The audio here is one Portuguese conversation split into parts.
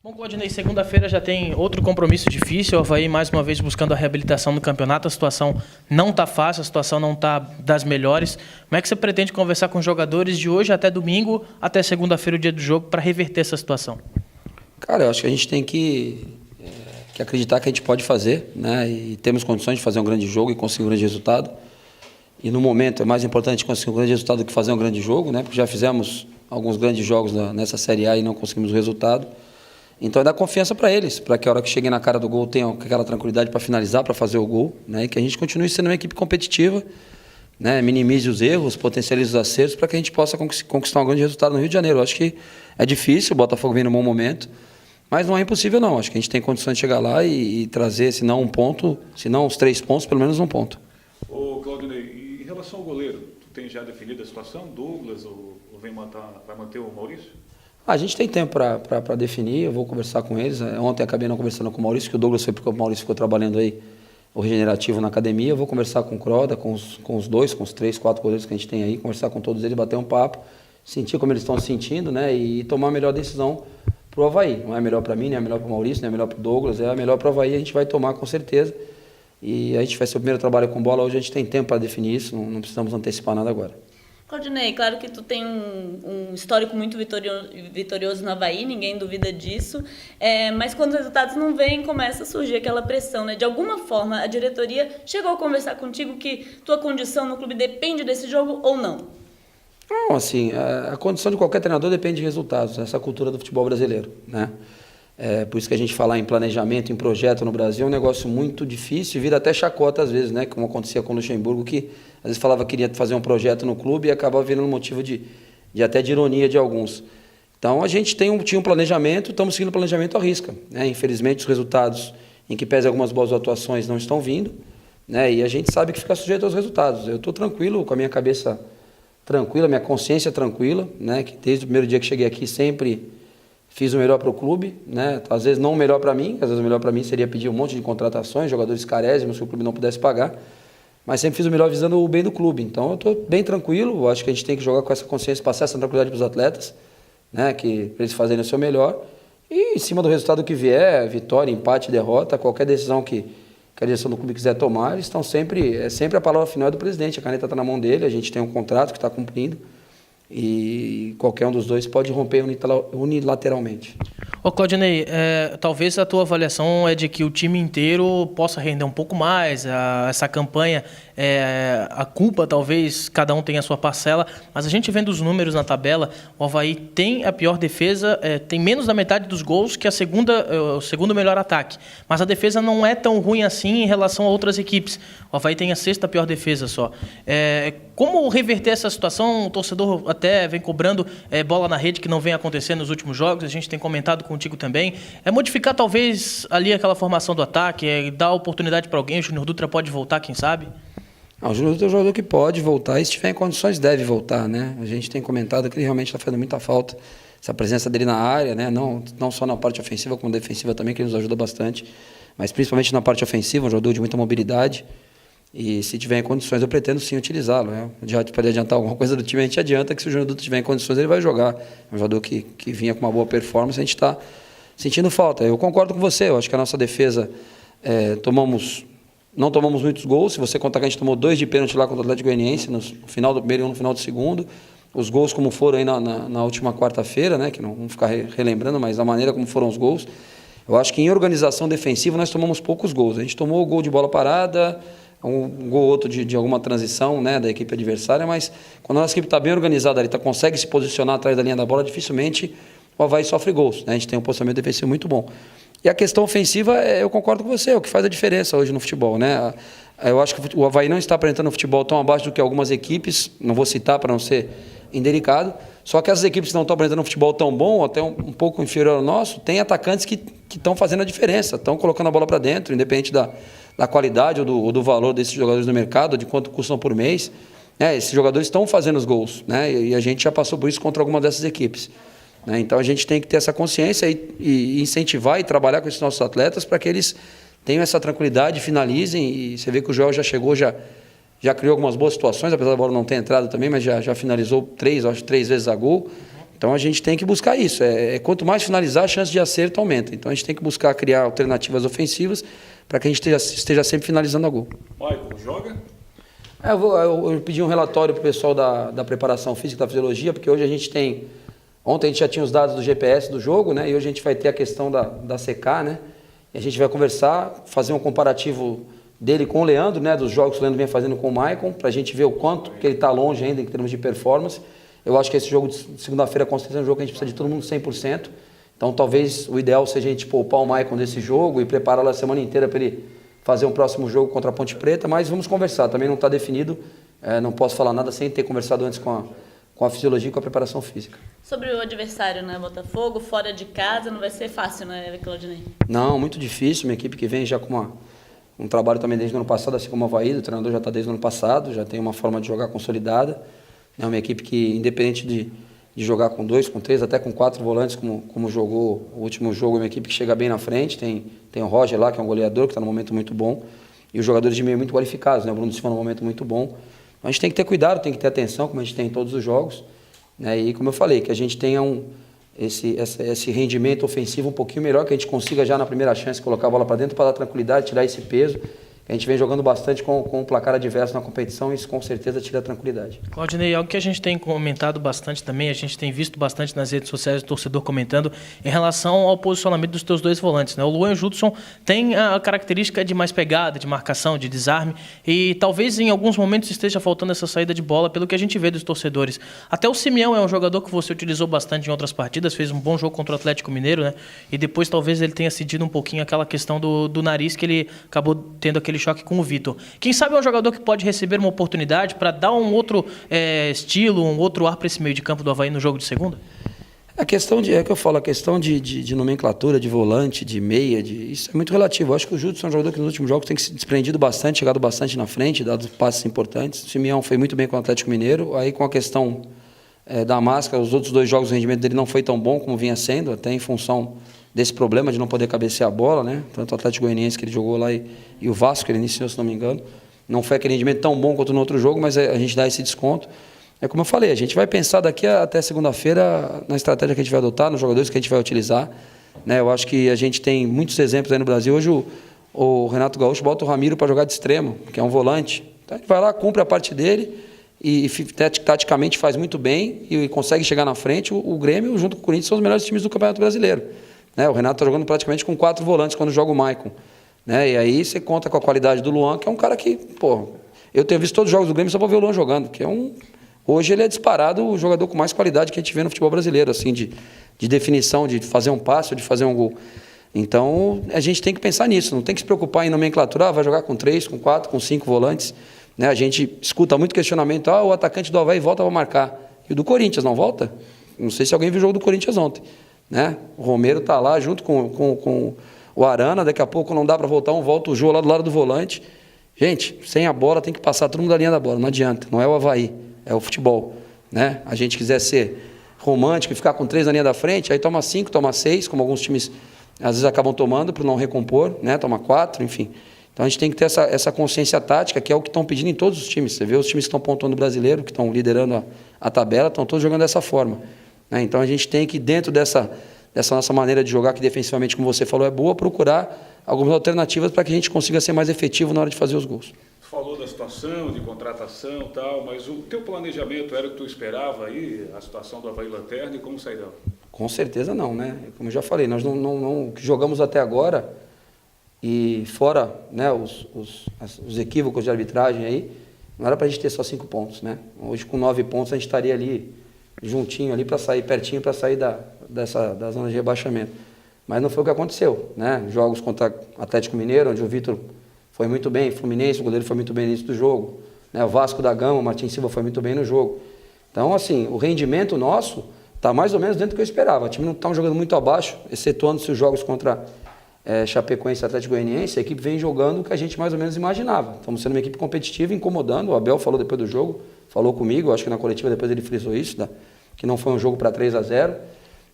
Bom, Claudinei, segunda-feira já tem outro compromisso difícil, o Avaí mais uma vez buscando a reabilitação do campeonato, a situação não está fácil, a situação não está das melhores. Como é que você pretende conversar com os jogadores de hoje até domingo, até segunda-feira, o dia do jogo, para reverter essa situação? Cara, eu acho que a gente tem que acreditar que a gente pode fazer, né? E temos condições de fazer um grande jogo e conseguir um grande resultado. E no momento é mais importante conseguir um grande resultado do que fazer um grande jogo, né? Porque já fizemos alguns grandes jogos nessa Série A e não conseguimos o resultado. Então é dar confiança para eles, para que a hora que cheguem na cara do gol tenham aquela tranquilidade para finalizar, para fazer o gol, né? E que a gente continue sendo uma equipe competitiva, né? Minimize os erros, potencialize os acertos, para que a gente possa conquistar um grande resultado no Rio de Janeiro. Eu acho que é difícil, o Botafogo vem num bom momento, mas não é impossível não. Acho que a gente tem condições de chegar lá e trazer, se não um ponto, se não os 3 pontos, pelo menos um ponto. Ô Claudinei, em relação ao goleiro, tu tem já definido a situação, Douglas, ou vai manter o Maurício? A gente tem tempo para definir, eu vou conversar com eles. Ontem acabei não conversando com o Maurício, que o Douglas foi porque o Maurício ficou trabalhando aí o regenerativo na academia. Eu vou conversar com o Croda, com os dois, com os 3, 4 goleiros que a gente tem aí, conversar com todos eles, bater um papo, sentir como eles estão se sentindo, né? E tomar a melhor decisão para o Avaí. Não é melhor para mim, não é melhor para o Maurício, não é melhor para o Douglas, é a melhor para o Avaí, a gente vai tomar com certeza. E a gente vai ser o primeiro trabalho com bola, hoje a gente tem tempo para definir isso, não precisamos antecipar nada agora. Claudinei, claro que tu tem um histórico muito vitorioso no Avaí, ninguém duvida disso, mas quando os resultados não vêm, começa a surgir aquela pressão, né? De alguma forma, a diretoria chegou a conversar contigo que tua condição no clube depende desse jogo ou não? Não, assim, a condição de qualquer treinador depende de resultados, essa é a cultura do futebol brasileiro, né? Por isso que a gente falar em planejamento, em projeto no Brasil é um negócio muito difícil e vira até chacota às vezes, né? Como acontecia com o Luxemburgo, que às vezes falava que queria fazer um projeto no clube e acabava virando motivo até de ironia de alguns. Então a gente tinha um planejamento, estamos seguindo o planejamento à risca, né? Infelizmente os resultados, em que pese algumas boas atuações, não estão vindo, né? E a gente sabe que fica sujeito aos resultados. Eu estou tranquilo, com a minha cabeça tranquila, minha consciência tranquila, né? Que desde o primeiro dia que cheguei aqui sempre fiz o melhor para o clube, né? Às vezes não o melhor para mim, às vezes o melhor para mim seria pedir um monte de contratações, jogadores carésimos que o clube não pudesse pagar, mas sempre fiz o melhor visando o bem do clube. Então eu estou bem tranquilo, eu acho que a gente tem que jogar com essa consciência, passar essa tranquilidade para os atletas, né? Para eles fazerem o seu melhor. E em cima do resultado que vier, vitória, empate, derrota, qualquer decisão que a direção do clube quiser tomar, eles estão sempre a palavra final é do presidente, a caneta está na mão dele, a gente tem um contrato que está cumprindo. E qualquer um dos dois pode romper unilateralmente. Ô Claudinei, talvez a tua avaliação é de que o time inteiro possa render um pouco mais, essa campanha, a culpa talvez cada um tenha a sua parcela, mas a gente vendo os números na tabela, o Avaí tem a pior defesa, tem menos da metade dos gols que o segundo melhor ataque, mas a defesa não é tão ruim assim em relação a outras equipes. O Avaí tem a 6ª pior defesa só. Como reverter essa situação? O torcedor até vem cobrando bola na rede, que não vem acontecendo nos últimos jogos, a gente tem comentado contigo também. Modificar talvez ali aquela formação do ataque, dar oportunidade para alguém, o Júnior Dutra pode voltar, quem sabe? O Júnior Dutra é um jogador que pode voltar, e se tiver em condições deve voltar, né? A gente tem comentado que ele realmente está fazendo muita falta, essa presença dele na área, né? Não só na parte ofensiva, como defensiva também, que ele nos ajuda bastante, mas principalmente na parte ofensiva, um jogador de muita mobilidade. E se tiver em condições, eu pretendo sim utilizá-lo, né? Já pode adiantar alguma coisa do time, a gente adianta que se o Júnior Dutra tiver em condições, ele vai jogar. É um jogador que vinha com uma boa performance, a gente está sentindo falta. Eu concordo com você, eu acho que a nossa defesa não tomamos muitos gols. Se você contar que a gente tomou 2 de pênalti lá contra o Atlético Goianiense, no final do primeiro e no final do segundo, os gols como foram aí na última quarta-feira, né? Que não vamos ficar relembrando, mas a maneira como foram os gols. Eu acho que em organização defensiva nós tomamos poucos gols. A gente tomou o gol de bola parada, um gol ou outro de alguma transição, né, da equipe adversária, mas quando a nossa equipe está bem organizada, consegue se posicionar atrás da linha da bola, dificilmente o Avaí sofre gols, né? A gente tem um posicionamento defensivo muito bom. E a questão ofensiva, eu concordo com você, é o que faz a diferença hoje no futebol, né? Eu acho que o Avaí não está apresentando um futebol tão abaixo do que algumas equipes, não vou citar para não ser indelicado, só que essas equipes que não estão apresentando um futebol tão bom, até um pouco inferior ao nosso, tem atacantes que estão fazendo a diferença, estão colocando a bola para dentro, independente da qualidade ou do valor desses jogadores no mercado, de quanto custam por mês. Esses jogadores estão fazendo os gols, né? E a gente já passou por isso contra alguma dessas equipes, né? Então a gente tem que ter essa consciência e incentivar e trabalhar com esses nossos atletas para que eles tenham essa tranquilidade, finalizem. E você vê que o Joel já chegou, já criou algumas boas situações, apesar da bola não ter entrado também, mas já finalizou 3 vezes a gol. Então a gente tem que buscar isso. Quanto mais finalizar, a chance de acerto aumenta. Então a gente tem que buscar criar alternativas ofensivas para que a gente esteja sempre finalizando a gol. Michael, joga? Eu pedi um relatório para o pessoal da preparação física, da fisiologia, porque hoje a gente tem... Ontem a gente já tinha os dados do GPS do jogo, né? E hoje a gente vai ter a questão da CK, né? E a gente vai conversar, fazer um comparativo dele com o Leandro, né? Dos jogos que o Leandro vem fazendo com o Maicon, para a gente ver o quanto que ele está longe ainda em termos de performance. Eu acho que esse jogo de segunda-feira, com certeza, é um jogo que a gente precisa de todo mundo 100%. Então, talvez o ideal seja a gente poupar o Maicon desse jogo e prepará-lo a semana inteira para ele fazer um próximo jogo contra a Ponte Preta, mas vamos conversar. Também não está definido, não posso falar nada sem ter conversado antes com a fisiologia e com a preparação física. Sobre o adversário, né, Botafogo, fora de casa, não vai ser fácil, né, Claudinei? Não, muito difícil. Uma equipe que vem já com um trabalho também desde o ano passado, assim como o Avaí, o treinador já está desde o ano passado, já tem uma forma de jogar consolidada. É uma equipe que, independente de jogar com 2, com 3, até com 4 volantes, como jogou o último jogo, é uma equipe que chega bem na frente. Tem o Roger lá, que é um goleador, que está num momento muito bom, e os jogadores de meio muito qualificados, né? O Bruno Silva num momento muito bom. A gente tem que ter cuidado, tem que ter atenção, como a gente tem em todos os jogos, né? E como eu falei, que a gente tenha esse rendimento ofensivo um pouquinho melhor, que a gente consiga já na primeira chance colocar a bola para dentro para dar tranquilidade, tirar esse peso. A gente vem jogando bastante com o placar adverso na competição e isso com certeza tira a tranquilidade. Claudinei, algo que a gente tem comentado bastante também, a gente tem visto bastante nas redes sociais o torcedor comentando em relação ao posicionamento dos teus dois volantes, né? O Luan e o Judson têm a característica de mais pegada, de marcação, de desarme e talvez em alguns momentos esteja faltando essa saída de bola pelo que a gente vê dos torcedores. Até o Simeão é um jogador que você utilizou bastante em outras partidas, fez um bom jogo contra o Atlético Mineiro, né? E depois talvez ele tenha cedido um pouquinho aquela questão do nariz que ele acabou tendo aquele choque com o Vitor. Quem sabe é um jogador que pode receber uma oportunidade para dar um outro estilo, um outro ar para esse meio de campo do Avaí no jogo de segunda? A questão a questão de nomenclatura, de volante, de meia, isso é muito relativo. Eu acho que o Judson é um jogador que nos últimos jogos tem se desprendido bastante, chegado bastante na frente, dado passes importantes. O Simeão foi muito bem com o Atlético Mineiro. Aí com a questão da máscara, os outros 2 jogos o rendimento dele não foi tão bom como vinha sendo, até em função desse problema de não poder cabecear a bola, né? Tanto o Atlético Goianiense que ele jogou lá e o Vasco que ele iniciou, se não me engano. Não foi aquele rendimento tão bom quanto no outro jogo, mas a gente dá esse desconto. É como eu falei, a gente vai pensar daqui até segunda-feira na estratégia que a gente vai adotar, nos jogadores que a gente vai utilizar, né? Eu acho que a gente tem muitos exemplos aí no Brasil. Hoje o Renato Gaúcho bota o Ramiro para jogar de extremo, que é um volante. Então ele vai lá, cumpre a parte dele e taticamente faz muito bem e consegue chegar na frente. O Grêmio, junto com o Corinthians, são os melhores times do Campeonato Brasileiro. O Renato está jogando praticamente com 4 volantes quando joga o Maicon. Né? E aí você conta com a qualidade do Luan, que é um cara que, eu tenho visto todos os jogos do Grêmio só para ver o Luan jogando, que hoje ele é disparado o jogador com mais qualidade que a gente vê no futebol brasileiro, assim, de definição, de fazer um passe, de fazer um gol. Então, a gente tem que pensar nisso, não tem que se preocupar em nomenclatura, vai jogar com 3, com 4, com 5 volantes. Né? A gente escuta muito questionamento, o atacante do Avaí volta para marcar. E o do Corinthians não volta? Não sei se alguém viu o jogo do Corinthians ontem. Né? O Romero está lá junto com o Arana, daqui a pouco não dá para voltar, volta o Jô lá do lado do volante. Gente, sem a bola tem que passar todo mundo da linha da bola, não adianta, não é o Avaí, é o futebol. Né? A gente quiser ser romântico e ficar com 3 na linha da frente, aí toma 5, toma 6, como alguns times às vezes acabam tomando para não recompor, né? Toma 4, enfim. Então a gente tem que ter essa consciência tática, que é o que estão pedindo em todos os times. Você vê os times que estão pontuando o brasileiro, que estão liderando a tabela, estão todos jogando dessa forma. Né? Então a gente tem que, dentro dessa nossa maneira de jogar, que defensivamente, como você falou, é boa, procurar algumas alternativas para que a gente consiga ser mais efetivo na hora de fazer os gols. Tu falou da situação de contratação e tal, mas o teu planejamento era o que tu esperava aí, a situação do Avaí Lanterna, e como sair dela? Com certeza não, né? Como eu já falei, nós não que jogamos até agora, e fora, né, os equívocos de arbitragem aí, não era para a gente ter só 5 pontos, né? Hoje com 9 pontos a gente estaria ali juntinho ali para sair, pertinho para sair da zona de rebaixamento. Mas não foi o que aconteceu, né? Jogos contra Atlético Mineiro, onde o Vitor foi muito bem, Fluminense, o goleiro foi muito bem no início do jogo, né? O Vasco da Gama, o Martin Silva foi muito bem no jogo. Então, assim, o rendimento nosso está mais ou menos dentro do que eu esperava. O time não está jogando muito abaixo, excetuando-se os jogos contra Chapecoense e Atlético Goianiense, a equipe vem jogando o que a gente mais ou menos imaginava. Estamos sendo uma equipe competitiva, incomodando. O Abel falou depois do jogo, falou comigo, acho que na coletiva depois ele frisou isso, que não foi um jogo para 3-0,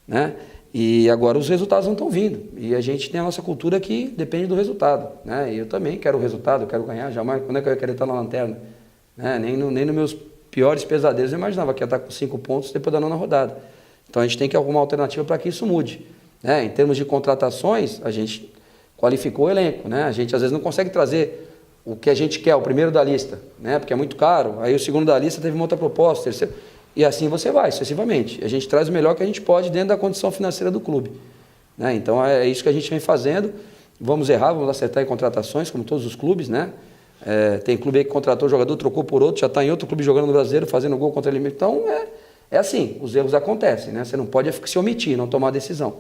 né? E agora os resultados não estão vindo. E a gente tem a nossa cultura que depende do resultado, né? E eu também quero o resultado, eu quero ganhar, jamais. Quando é que eu ia querer estar na lanterna? Né? Nem nos meus piores pesadelos eu imaginava que ia estar com 5 pontos depois da 9ª rodada. Então a gente tem que arrumar alternativa para que isso mude. Né? Em termos de contratações, a gente qualificou o elenco. Né? A gente às vezes não consegue trazer o que a gente quer, o primeiro da lista, né? Porque é muito caro. Aí o segundo da lista teve uma outra proposta, terceiro. E assim você vai, sucessivamente. A gente traz o melhor que a gente pode dentro da condição financeira do clube. Né? Então é isso que a gente vem fazendo. Vamos errar, vamos acertar em contratações, como todos os clubes. Né? Tem clube aí que contratou o jogador, trocou por outro, já está em outro clube jogando no Brasileiro, fazendo gol contra ele. Então é assim, os erros acontecem. Né? Você não pode se omitir, não tomar decisão.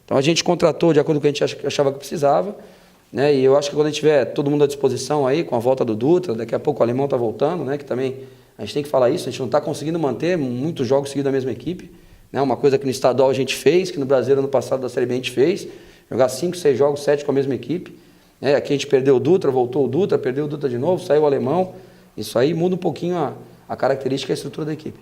Então a gente contratou de acordo com o que a gente achava que precisava. Né? E eu acho que quando a gente tiver todo mundo à disposição aí, com a volta do Dutra, daqui a pouco o Alemão está voltando, né? Que também a gente tem que falar isso, a gente não está conseguindo manter muitos jogos seguidos da mesma equipe. Né? Uma coisa que no estadual a gente fez, que no Brasileiro ano passado da Série B a gente fez, jogar 5, 6 jogos, 7 com a mesma equipe. Né? Aqui a gente perdeu o Dutra, voltou o Dutra, perdeu o Dutra de novo, saiu o Alemão. Isso aí muda um pouquinho a característica e a estrutura da equipe.